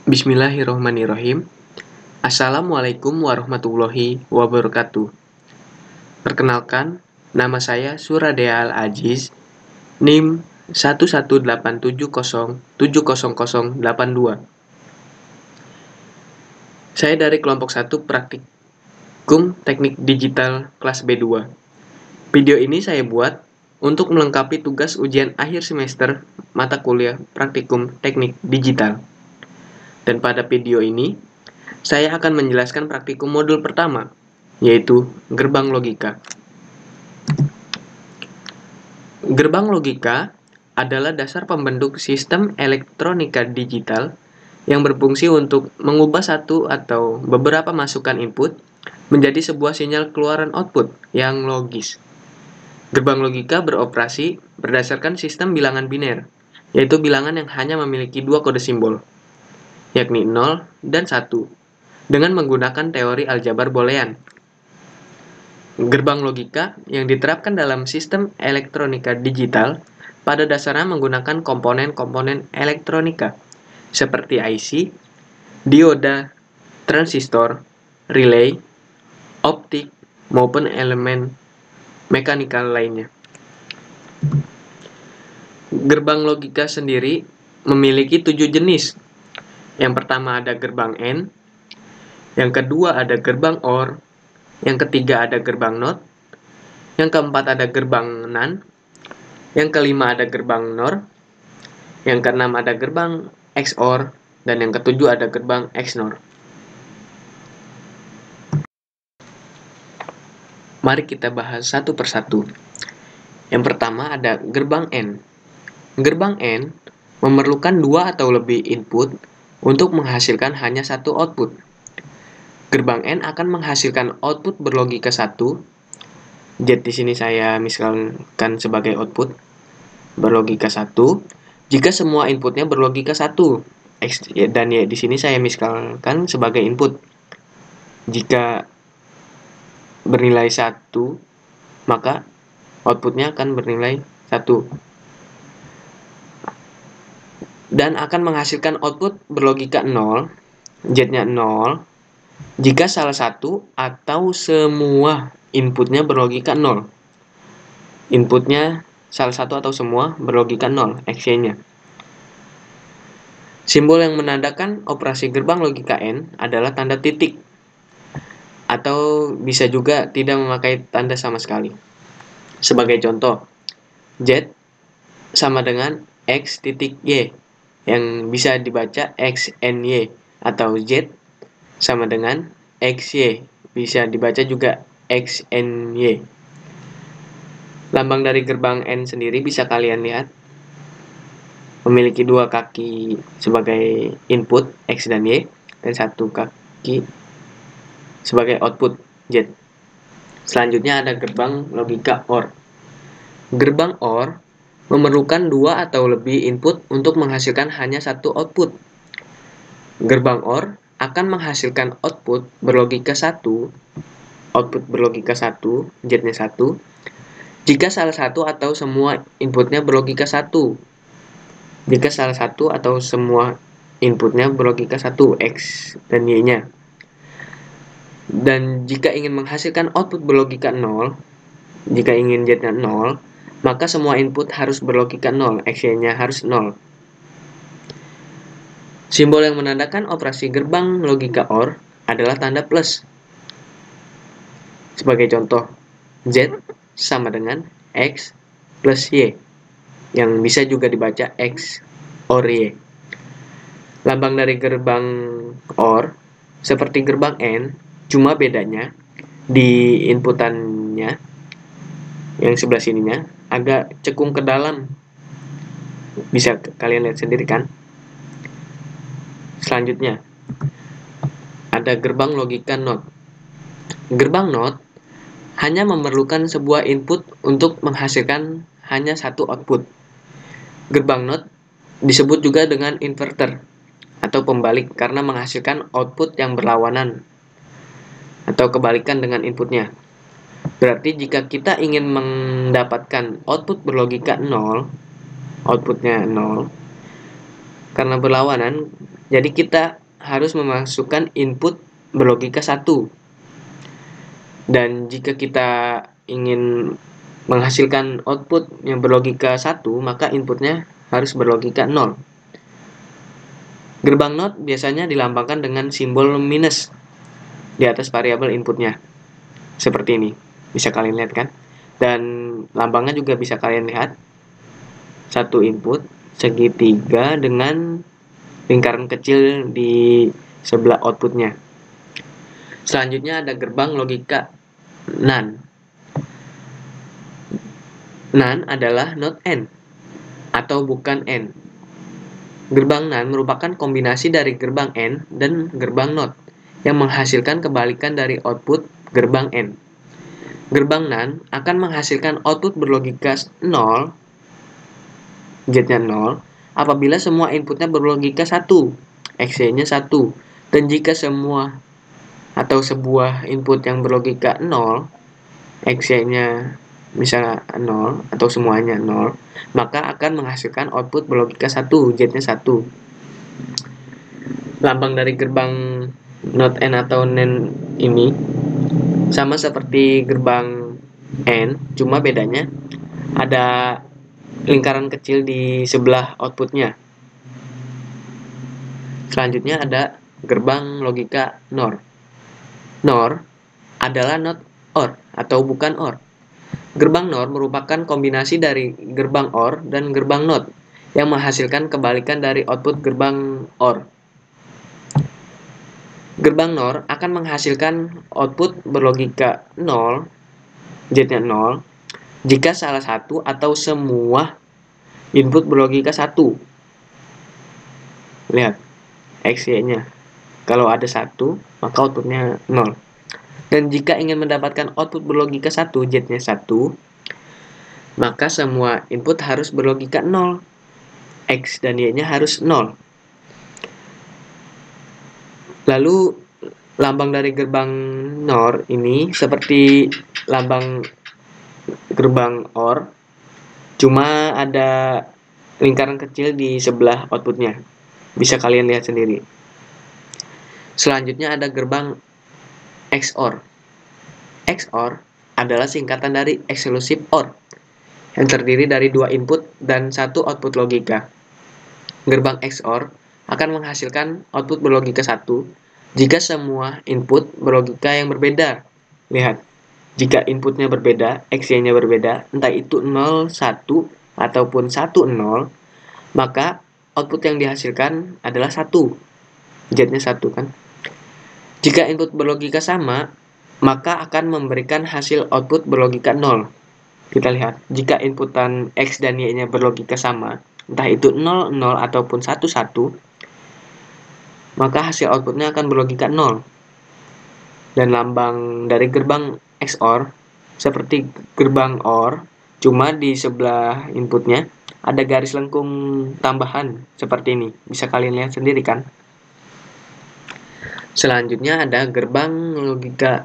Bismillahirrohmanirrohim. Assalamualaikum warahmatullahi wabarakatuh. Perkenalkan, nama saya Suradea Al-Aziz, NIM 11870700082. Saya dari kelompok 1 Praktikum Teknik Digital kelas B2. Video ini saya buat untuk melengkapi tugas ujian akhir semester mata kuliah Praktikum Teknik Digital. Dan pada video ini, saya akan menjelaskan praktikum modul pertama, yaitu gerbang logika. Gerbang logika adalah dasar pembentuk sistem elektronika digital yang berfungsi untuk mengubah satu atau beberapa masukan input menjadi sebuah sinyal keluaran output yang logis. Gerbang logika beroperasi berdasarkan sistem bilangan biner, yaitu bilangan yang hanya memiliki dua kode simbol, yakni 0 dan 1, dengan menggunakan teori aljabar boolean. Gerbang logika yang diterapkan dalam sistem elektronika digital pada dasarnya menggunakan komponen-komponen elektronika seperti IC, dioda, transistor, relay, optik, maupun elemen mekanikal lainnya. Gerbang logika sendiri memiliki 7 jenis. Yang pertama ada gerbang AND, yang kedua ada gerbang OR, yang ketiga ada gerbang NOT, yang keempat ada gerbang NAND, yang kelima ada gerbang NOR, yang keenam ada gerbang XOR, dan yang ketujuh ada gerbang XNOR. Mari kita bahas satu persatu. Yang pertama ada gerbang AND. Gerbang AND memerlukan dua atau lebih input untuk menghasilkan hanya satu output. Gerbang AND akan menghasilkan output berlogika 1. Z di sini saya misalkan sebagai output berlogika 1 jika semua inputnya berlogika 1. X dan Y di sini saya misalkan sebagai input. Jika bernilai 1, maka outputnya akan bernilai 1. Dan akan menghasilkan output berlogika 0, Z-nya 0, jika salah satu atau semua inputnya berlogika 0. Inputnya salah satu atau semua berlogika 0, X-nya. Simbol yang menandakan operasi gerbang logika AND adalah tanda titik, atau bisa juga tidak memakai tanda sama sekali. Sebagai contoh, Z sama dengan X titik Y, yang bisa dibaca XNY, atau Z sama dengan XY, bisa dibaca juga XNY. Lambang dari gerbang AND sendiri bisa kalian lihat, memiliki dua kaki sebagai input X dan Y, dan satu kaki sebagai output Z. Selanjutnya ada gerbang logika OR. Gerbang OR memerlukan dua atau lebih input untuk menghasilkan hanya satu output. Gerbang OR akan menghasilkan output berlogika 1, Z-nya 1, jika salah satu atau semua inputnya berlogika 1. Jika salah satu atau semua inputnya berlogika 1, X dan Y-nya. Dan jika ingin menghasilkan output berlogika 0, jika ingin Z-nya 0, maka semua input harus berlogika 0, X-nya harus 0. Simbol yang menandakan operasi gerbang logika OR adalah tanda plus. Sebagai contoh, Z sama dengan X plus Y, yang bisa juga dibaca X OR Y. Lambang dari gerbang OR seperti gerbang AND, cuma bedanya di inputannya yang sebelah sininya agak cekung ke dalam. Bisa kalian lihat sendiri kan? Selanjutnya ada gerbang logika NOT. Gerbang NOT hanya memerlukan sebuah input untuk menghasilkan hanya satu output. Gerbang NOT disebut juga dengan inverter atau pembalik karena menghasilkan output yang berlawanan atau kebalikan dengan inputnya. Berarti jika kita ingin mendapatkan output berlogika 0, outputnya 0, karena berlawanan Jadi kita harus memasukkan input berlogika 1. Dan jika kita ingin menghasilkan output yang berlogika 1, maka inputnya harus berlogika 0. Gerbang NOT biasanya dilambangkan dengan simbol minus di atas variabel inputnya. Seperti ini. Bisa kalian lihat kan? Dan lambangnya juga bisa kalian lihat. Satu input segitiga dengan lingkaran kecil di sebelah outputnya. Selanjutnya ada gerbang logika NaN. NaN adalah not AND atau bukan AND. Gerbang NaN merupakan kombinasi dari gerbang AND dan gerbang NOT yang menghasilkan kebalikan dari output gerbang AND. Gerbang NaN akan menghasilkan output berlogika 0, Z-nya 0, apabila semua inputnya berlogika 1, X-nya 1. Dan jika semua atau sebuah input yang berlogika 0, X-nya misalnya 0 atau semuanya 0, maka akan menghasilkan output berlogika 1, Z-nya 1. Lambang dari gerbang NOT AND atau NaN ini sama seperti gerbang AND, cuma bedanya ada lingkaran kecil di sebelah outputnya. Selanjutnya ada gerbang logika NOR. NOR adalah not OR atau bukan OR. Gerbang NOR merupakan kombinasi dari gerbang OR dan gerbang NOT yang menghasilkan kebalikan dari output gerbang OR. Gerbang NOR akan menghasilkan output berlogika 0, Z-nya 0, jika salah satu atau semua input berlogika 1. Lihat, X-nya. Kalau ada 1, maka outputnya 0. Dan jika ingin mendapatkan output berlogika 1, Z-nya 1, maka semua input harus berlogika 0. X dan Y-nya harus 0. Lalu, lambang dari gerbang NOR ini seperti lambang gerbang OR, cuma ada lingkaran kecil di sebelah outputnya. Bisa kalian lihat sendiri. Selanjutnya ada gerbang XOR. XOR adalah singkatan dari exclusive OR yang terdiri dari 2 input dan 1 output logika. Gerbang XOR akan menghasilkan output berlogika 1 jika semua input berlogika yang berbeda. Lihat, jika inputnya berbeda, X-nya berbeda, entah itu 0, 1, ataupun 1, 0, maka output yang dihasilkan adalah 1. Z-nya 1 kan. Jika input berlogika sama, maka akan memberikan hasil output berlogika 0. Kita lihat, jika inputan X dan Y-nya berlogika sama, entah itu 0, 0, ataupun 1, 1, maka hasil outputnya akan berlogika 0. Dan lambang dari gerbang XOR seperti gerbang OR, cuma di sebelah inputnya ada garis lengkung tambahan seperti ini. Bisa kalian lihat sendiri kan? Selanjutnya ada gerbang logika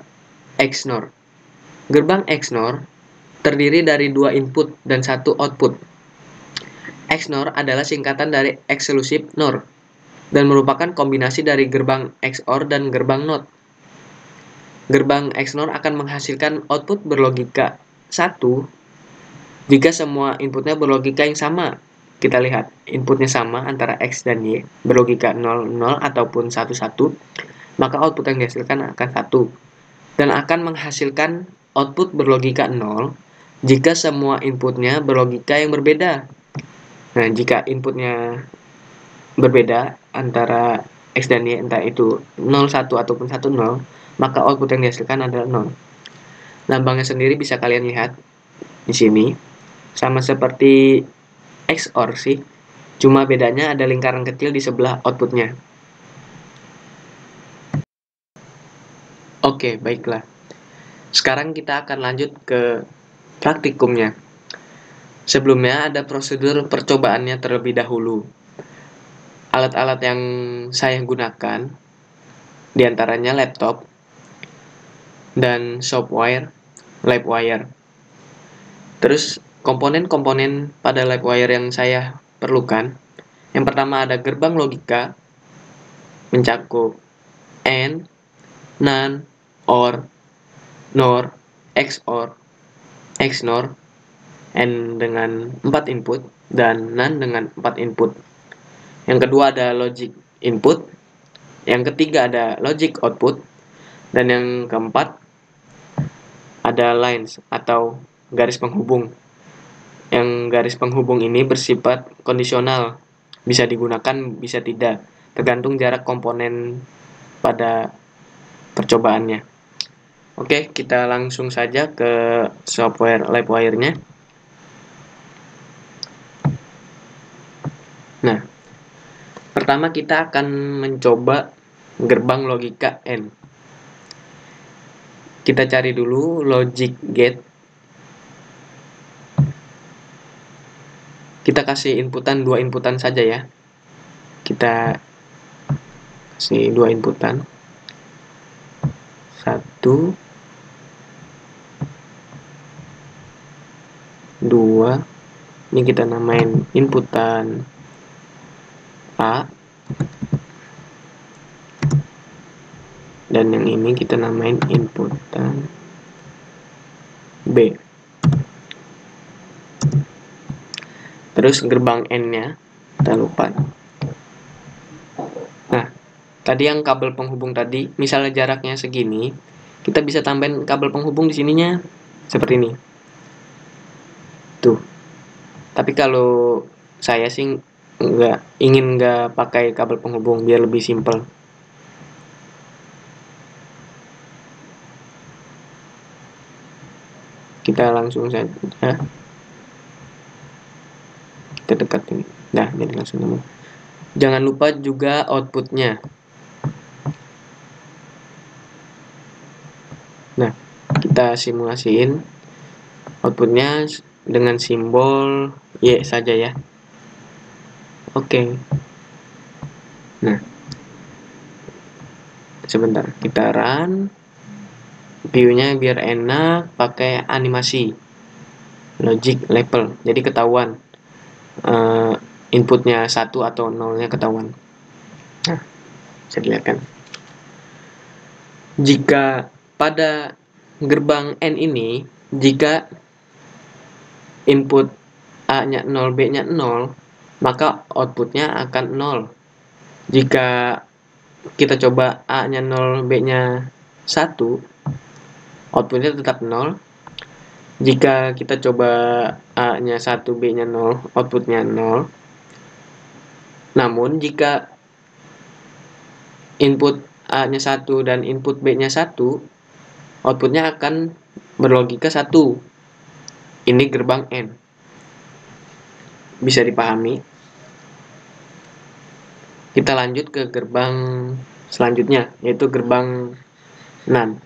XNOR. Gerbang XNOR terdiri dari 2 input dan 1 output. XNOR adalah singkatan dari exclusive NOR dan merupakan kombinasi dari gerbang XOR dan gerbang NOT. Gerbang XNOR akan menghasilkan output berlogika 1 jika semua inputnya berlogika yang sama. Kita lihat, inputnya sama antara X dan Y, berlogika 0, 0 ataupun 1, 1, maka output yang dihasilkan akan 1. Dan akan menghasilkan output berlogika 0 jika semua inputnya berlogika yang berbeda. Nah, jika inputnya berbeda antara X dan Y, entah itu 0, 1 ataupun 1, 0, maka output yang dihasilkan adalah 0. Lambangnya sendiri bisa kalian lihat di sini. Sama seperti XOR sih, cuma bedanya ada lingkaran kecil di sebelah outputnya. Oke, baiklah. Sekarang kita akan lanjut ke praktikumnya. Sebelumnya ada prosedur percobaannya terlebih dahulu. Alat-alat yang saya gunakan diantaranya laptop dan software LiveWire. Terus komponen-komponen pada LiveWire yang saya perlukan. Yang pertama ada gerbang logika mencakup AND, NAND, OR, NOR, XOR, XNOR, AND dengan 4 input, dan NAND dengan 4 input. Yang kedua ada logic input, yang ketiga ada logic output, dan yang keempat ada lines atau garis penghubung. Yang garis penghubung ini bersifat kondisional, bisa digunakan, bisa tidak, tergantung jarak komponen pada percobaannya. Oke, kita langsung saja ke software Livewire-nya. Nah, pertama kita akan mencoba gerbang logika AND. Kita cari dulu logic gate. Kita kasih inputan 2 inputan saja ya. Kita kasih 2 inputan. 1, 2. Ini kita namain inputan A. Dan yang ini kita namain inputan B. Terus gerbang N-nya kita lupa. Nah, tadi yang kabel penghubung tadi, misalnya jaraknya segini, kita bisa tambahin kabel penghubung di sininya seperti ini. Tuh. Tapi kalau saya sih ingin nggak pakai kabel penghubung biar lebih simple. Kita langsung saja kita dekatin. Nah, jadi langsung nemu. Jangan lupa juga outputnya. Nah, kita simulasiin outputnya dengan simbol Y saja ya. Oke. Nah, sebentar, kita run view-nya biar enak, pakai animasi logic label, jadi ketahuan inputnya 1 atau 0-nya ketahuan. Nah, bisa dilihat kan, jika pada gerbang N ini, jika input A-nya 0, B-nya 0, maka outputnya akan 0. Jika kita coba A-nya 0, B-nya 1, outputnya tetap 0. Jika kita coba A-nya 1, B-nya 0, outputnya 0. Namun, jika input A-nya 1 dan input B-nya 1, outputnya akan berlogika 1. Ini gerbang N. Bisa dipahami? Kita lanjut ke gerbang selanjutnya, yaitu gerbang NAND.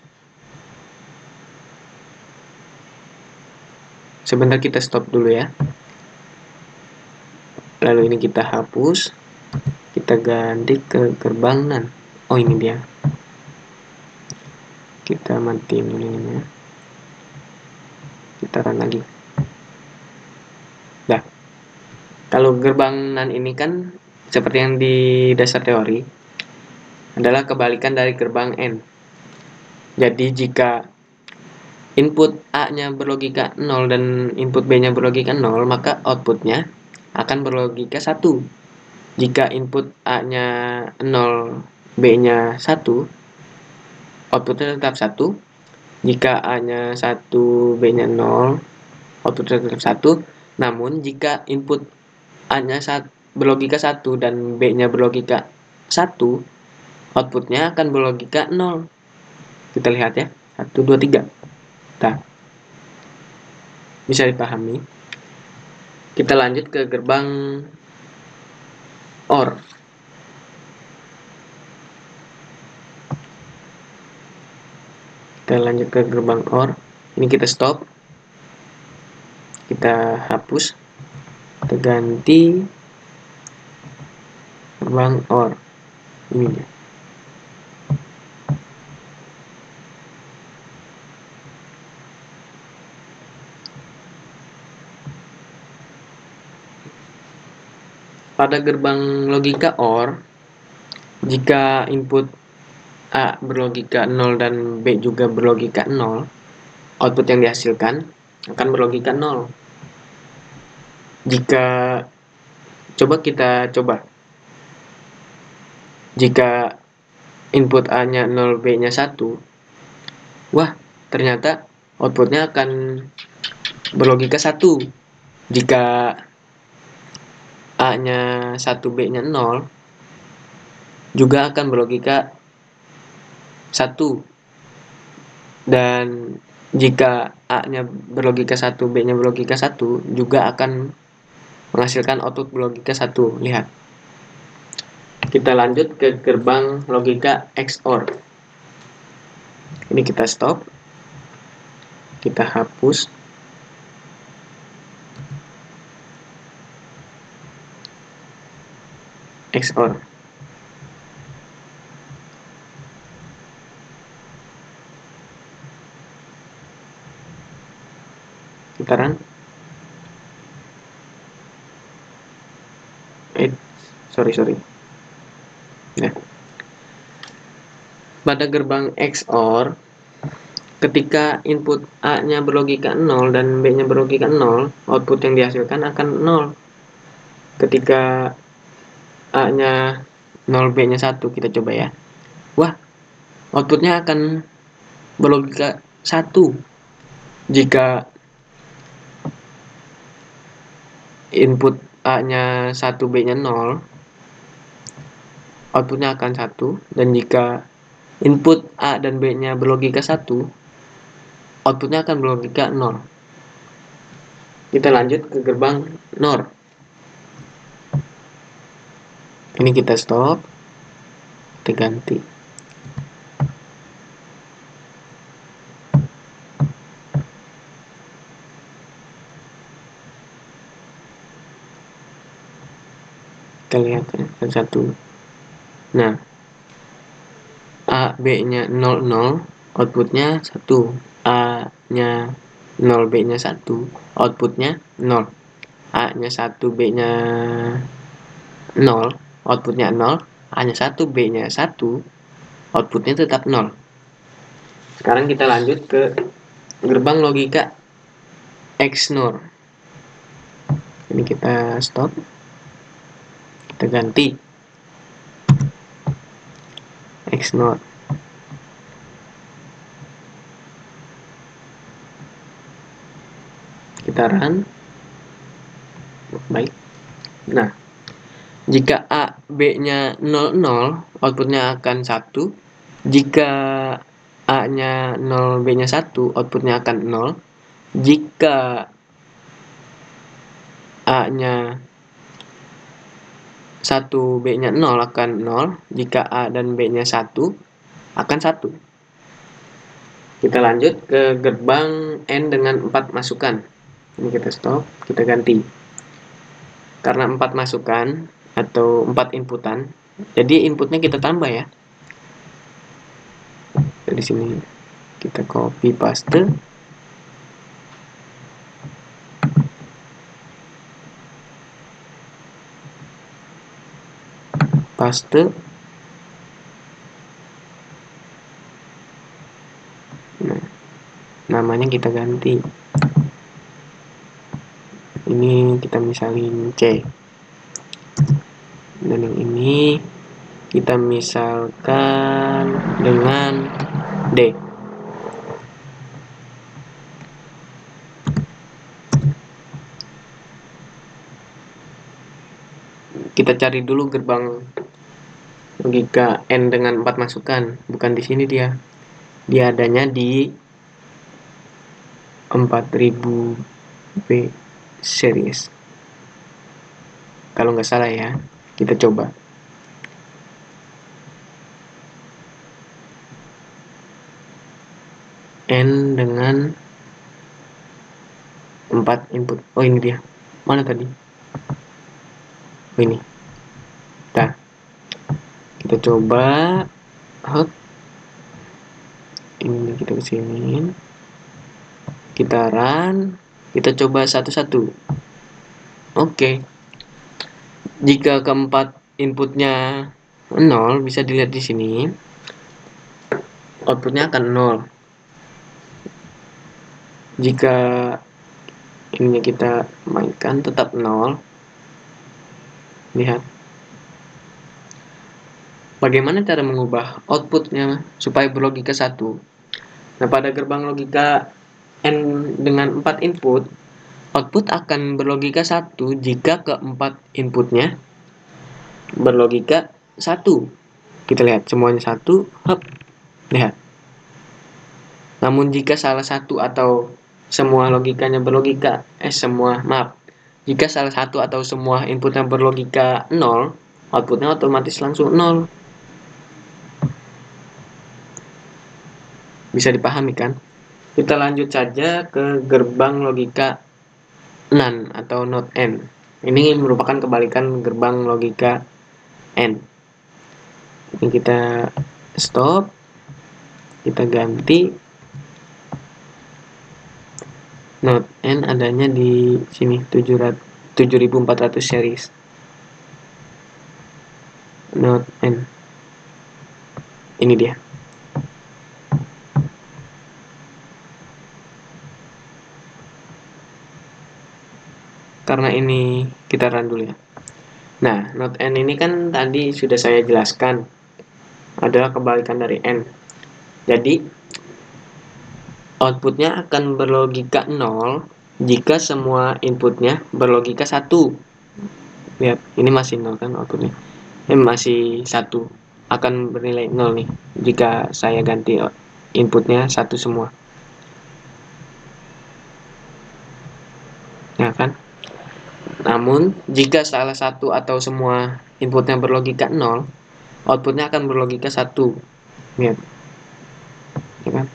Sebentar, kita stop dulu ya. Lalu ini kita hapus. Kita ganti ke gerbang NAND. Oh, ini dia. Kita matiin ini ya. Kita run lagi. Nah, kalau gerbang NAND ini kan seperti yang di dasar teori adalah kebalikan dari gerbang N. Jadi jika input A-nya berlogika 0 dan input B-nya berlogika 0, maka outputnya akan berlogika 1. Jika input A-nya 0, B-nya 1, outputnya tetap 1. Jika A-nya 1, B-nya 0, outputnya tetap 1. Namun, jika input A-nya berlogika 1 dan B-nya berlogika 1, outputnya akan berlogika 0. Kita lihat ya, 1, 2, 3. Nah, bisa dipahami. Kita lanjut ke gerbang OR. Kita lanjut ke gerbang OR. Ini kita stop. Kita hapus. Kita ganti gerbang OR. Ini dia. Pada gerbang logika OR, Jika input A berlogika 0 dan B juga berlogika 0, output yang dihasilkan akan berlogika 0. Jika kita coba. Jika input A-nya 0, B-nya 1, wah, ternyata outputnya akan berlogika 1. Jika A-nya 1, B-nya 0, juga akan berlogika 1. Dan jika A-nya berlogika 1, B-nya berlogika 1, juga akan menghasilkan output berlogika 1. Lihat. Kita lanjut ke gerbang logika XOR. Ini kita stop. Kita hapus. XOR. Kita run. Sorry. Nah, pada gerbang XOR, ketika input A-nya berlogika 0 dan B-nya berlogika 0, output yang dihasilkan akan 0. Ketika A-nya 0, B-nya 1, kita coba ya. Wah, outputnya akan berlogika 1. Jika input A-nya 1, B-nya 0, outputnya akan 1. Dan jika input A dan B-nya berlogika 1, outputnya akan berlogika 0. Kita lanjut ke gerbang NOR. Ini kita stop. Kita ganti. Kita lihat ya, satu. Nah, A, B-nya 00, outputnya 1. A-nya 0, B-nya 1, outputnya 0. A-nya 1, B-nya 0, outputnya 0. A-nya 1, B-nya 1, outputnya tetap 0. Sekarang kita lanjut ke gerbang logika XNOR. Ini kita stop. Kita ganti XNOR. Kita run. Baik. Nah, jika A, B-nya 00, outputnya akan 1. Jika A-nya 0, B-nya 1, outputnya akan 0. Jika A-nya 1, B-nya 0 akan 0. Jika A dan B-nya 1, akan 1. Kita lanjut ke gerbang N dengan 4 masukan. Ini kita stop, kita ganti. Karena 4 masukan atau 4 inputan, jadi inputnya kita tambah ya. Dari sini kita copy paste. Nah, namanya kita ganti. Ini kita misalin C. Dan yang ini kita misalkan dengan D. Kita cari dulu gerbang logika N dengan 4 masukan. Bukan di sini dia. Dia adanya di 4000B series. Kalau nggak salah ya. Kita coba. N dengan 4 input. Oh, ini dia. Mana tadi? Oh, ini. Nah, kita coba. Ini kita kesini. Kita run. Kita coba satu-satu. Oke. Jika keempat inputnya 0 bisa dilihat di sini. Outputnya akan 0. Jika ini kita mainkan tetap 0. Lihat. Bagaimana cara mengubah outputnya supaya berlogika 1? Nah, pada gerbang logika N dengan 4 input, output akan berlogika 1 jika keempat inputnya berlogika 1. Kita lihat semuanya 1, lihat. Namun jika salah satu atau semua logikanya berlogika, jika salah satu atau semua inputnya berlogika 0, outputnya otomatis langsung 0. Bisa dipahami kan? Kita lanjut saja ke gerbang logika NaN atau not N. Ini merupakan kebalikan gerbang logika N. Ini kita stop, kita ganti. Not N adanya di sini 7400 series. Not N. Ini dia. Karena ini kita run dulu ya. Nah, not N ini kan tadi sudah saya jelaskan adalah kebalikan dari N. Jadi outputnya akan berlogika 0 jika semua inputnya berlogika 1. Lihat, ini masih 0 kan outputnya. Ini masih 1. Akan bernilai 0 nih jika saya ganti inputnya 1 semua. Ya kan? Namun, jika salah satu atau semua inputnya berlogika 0, outputnya akan berlogika 1. Lihat. Ya kan?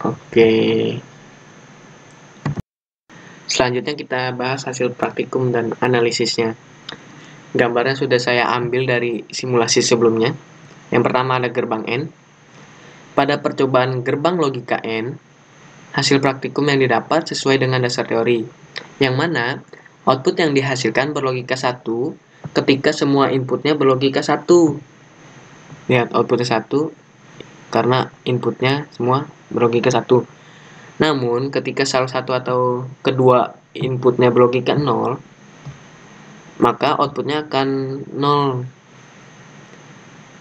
Oke. Selanjutnya kita bahas hasil praktikum dan analisisnya. Gambarnya sudah saya ambil dari simulasi sebelumnya. Yang pertama ada gerbang N. Pada percobaan gerbang logika N, hasil praktikum yang didapat sesuai dengan dasar teori, yang mana output yang dihasilkan berlogika 1 ketika semua inputnya berlogika 1. Lihat, outputnya 1 karena inputnya semua berlogika 1. Namun, ketika salah satu atau kedua inputnya berlogika 0, maka outputnya akan 0.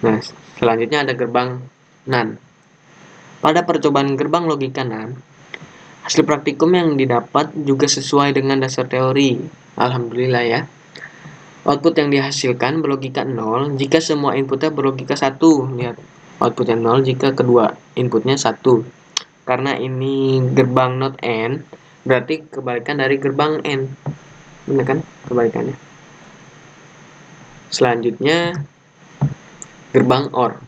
Nah, selanjutnya ada gerbang NaN. Pada percobaan gerbang logika NaN, hasil praktikum yang didapat juga sesuai dengan dasar teori. Alhamdulillah ya. Output yang dihasilkan berlogika 0 jika semua inputnya berlogika 1. Lihat, outputnya 0 jika kedua inputnya 1. Karena ini gerbang not N, berarti kebalikan dari gerbang N. Benar kan kebalikannya? Selanjutnya, gerbang OR.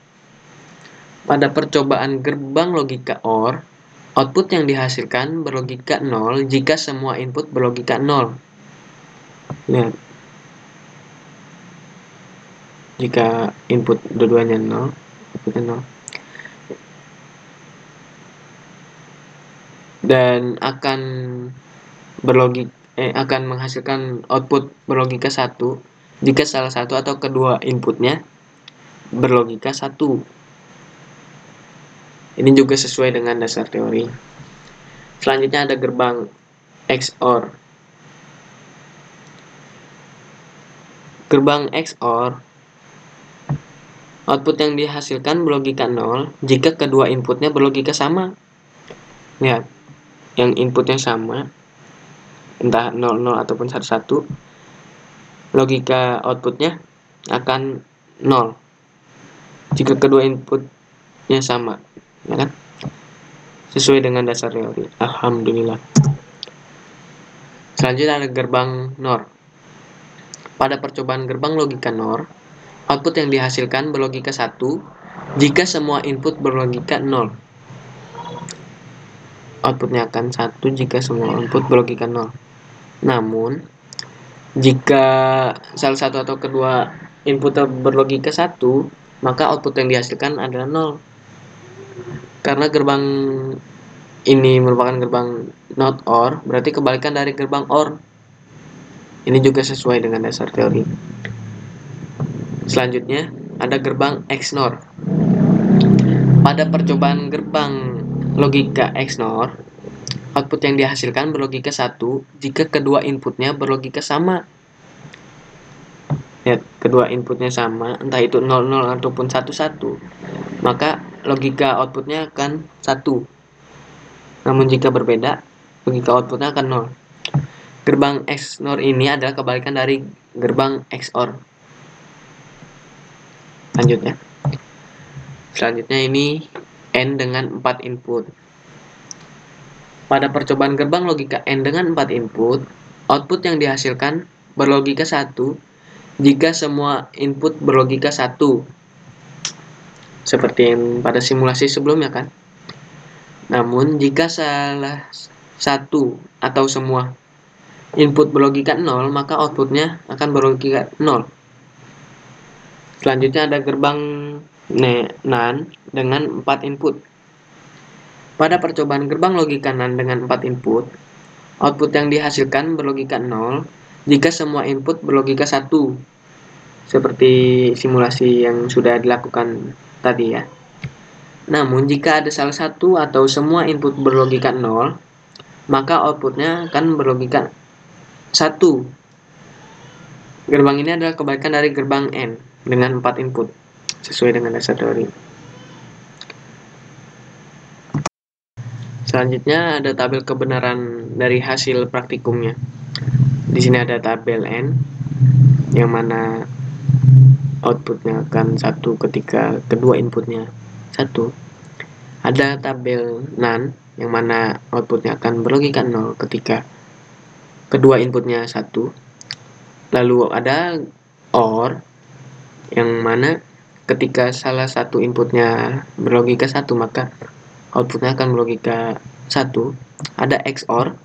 Pada percobaan gerbang logika OR, output yang dihasilkan berlogika 0 jika semua input berlogika 0. Lihat. Jika input dua-duanya 0, outputnya 0. Dan akan menghasilkan output berlogika 1 jika salah satu atau kedua inputnya berlogika 1. Ini juga sesuai dengan dasar teori. Selanjutnya ada gerbang XOR. Gerbang XOR, output yang dihasilkan berlogika 0 jika kedua inputnya berlogika sama. Lihat, yang inputnya sama, entah 00 ataupun 11, logika outputnya akan 0 jika kedua inputnya sama, ya kan? Sesuai dengan dasar teori. Alhamdulillah. Selanjutnya ada gerbang NOR. Pada percobaan gerbang logika NOR, output yang dihasilkan berlogika 1 jika semua input berlogika 0. Outputnya akan 1 jika semua input berlogika 0. Namun, jika salah satu atau kedua input berlogika 1, maka output yang dihasilkan adalah 0. Karena gerbang ini merupakan gerbang not OR, berarti kebalikan dari gerbang OR. Ini juga sesuai dengan dasar teori. Selanjutnya, ada gerbang XNOR. Pada percobaan gerbang logika XNOR, output yang dihasilkan berlogika 1 jika kedua inputnya berlogika sama. Ya, kedua inputnya sama, entah itu 00 ataupun 11, maka logika outputnya akan 1. Namun jika berbeda, logika outputnya akan 0. Gerbang XNOR ini adalah kebalikan dari gerbang XOR. Selanjutnya ini N dengan 4 input. Pada percobaan gerbang logika N dengan 4 input, output yang dihasilkan berlogika 1 jika semua input berlogika 1. Seperti yang pada simulasi sebelumnya kan. Namun jika salah satu atau semua input berlogika 0, maka outputnya akan berlogika 0. Selanjutnya ada gerbang NAND dengan 4 input. Pada percobaan gerbang logika NAND dengan 4 input, output yang dihasilkan berlogika 0 jika semua input berlogika 1. Seperti simulasi yang sudah dilakukan tadi ya. Namun jika ada salah satu atau semua input berlogika 0, maka outputnya akan berlogika 1. Gerbang ini adalah kebalikan dari gerbang N dengan 4 input, sesuai dengan dasar teori. Selanjutnya ada tabel kebenaran dari hasil praktikumnya. Di sini ada tabel N, yang mana outputnya akan 1 ketika kedua inputnya 1. Ada tabel NAND, yang mana outputnya akan berlogika 0 ketika kedua inputnya 1. Lalu ada OR, yang mana ketika salah satu inputnya berlogika 1, maka outputnya akan berlogika 1. Ada XOR,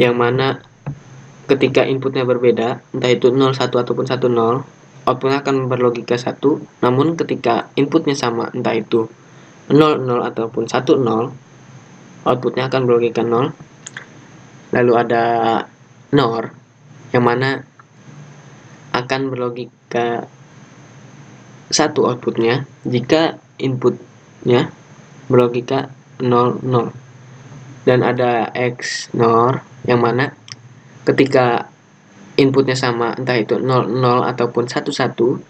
yang mana ketika inputnya berbeda, entah itu 0, 1, ataupun 1, 0, outputnya akan berlogika 1. Namun ketika inputnya sama, entah itu 0, 0, ataupun 1, 0, outputnya akan berlogika 0. Lalu ada NOR, yang mana akan berlogika 1 outputnya jika inputnya berlogika 0, 0. Dan ada XNOR, yang mana ketika inputnya sama, entah itu 0, 0, ataupun 1, 1,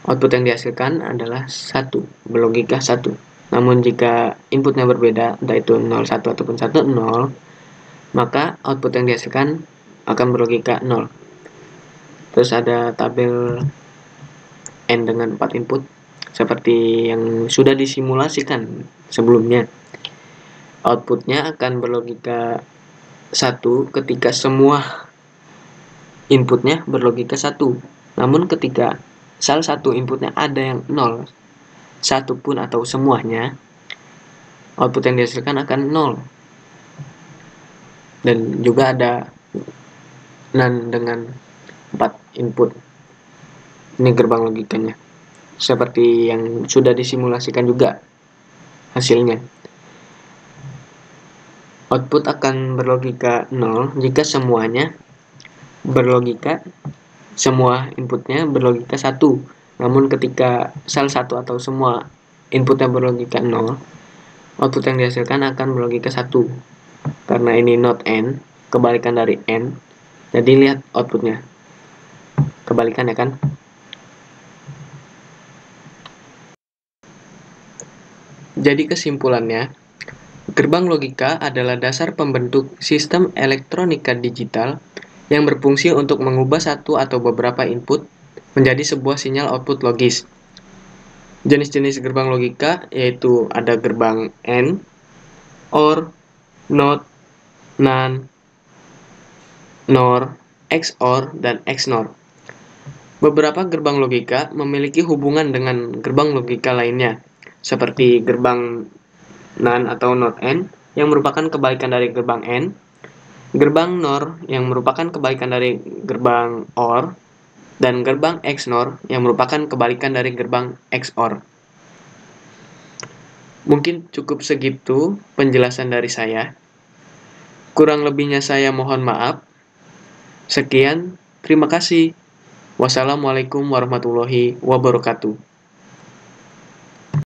output yang dihasilkan adalah 1, berlogika 1. Namun jika inputnya berbeda, entah itu 0, 1, ataupun 1, 0, maka output yang dihasilkan akan berlogika 0. Terus ada tabel N dengan 4 input, seperti yang sudah disimulasikan sebelumnya. Outputnya akan berlogika 1 ketika semua inputnya berlogika 1. Namun ketika salah satu inputnya ada yang 0, 1 pun atau semuanya, output yang dihasilkan akan 0. Dan juga ada NAND dengan 4 input. Ini gerbang logikanya, seperti yang sudah disimulasikan juga hasilnya. Output akan berlogika 0 jika semuanya berlogika, semua inputnya berlogika 1. Namun ketika salah satu atau semua inputnya berlogika 0, output yang dihasilkan akan berlogika 1. Karena ini not N, kebalikan dari N, jadi lihat outputnya kebalikan ya kan. Jadi kesimpulannya, gerbang logika adalah dasar pembentuk sistem elektronika digital yang berfungsi untuk mengubah satu atau beberapa input menjadi sebuah sinyal output logis. Jenis-jenis gerbang logika yaitu ada gerbang AND, OR, NOT, NAND, NOR, XOR, dan XNOR. Beberapa gerbang logika memiliki hubungan dengan gerbang logika lainnya, seperti gerbang NAND atau NOT N yang merupakan kebalikan dari gerbang N, gerbang NOR yang merupakan kebalikan dari gerbang OR, dan gerbang XNOR yang merupakan kebalikan dari gerbang XOR. Mungkin cukup segitu penjelasan dari saya. Kurang lebihnya saya mohon maaf. Sekian, terima kasih. Wassalamualaikum warahmatullahi wabarakatuh.